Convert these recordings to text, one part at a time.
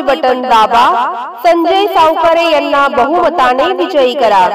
Button दाबा, संजय सावकारे यांना बहुमताने विजयी करा।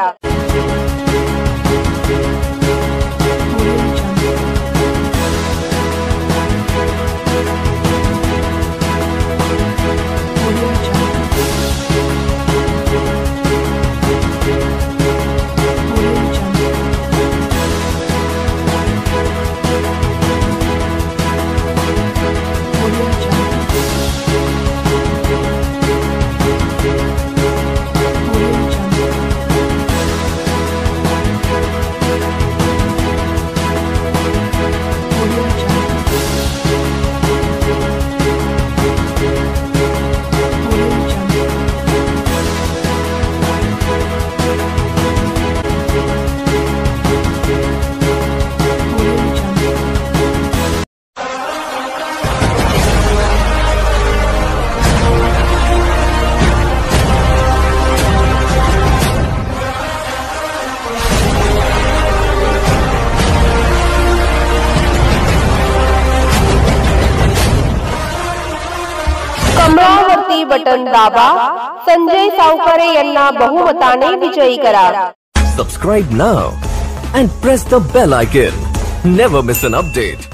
कमळावरती बटन दाबा, संजय सावकारे यांना बहुमताने विजयी करा। Subscribe now and press the bell icon. Never miss an update.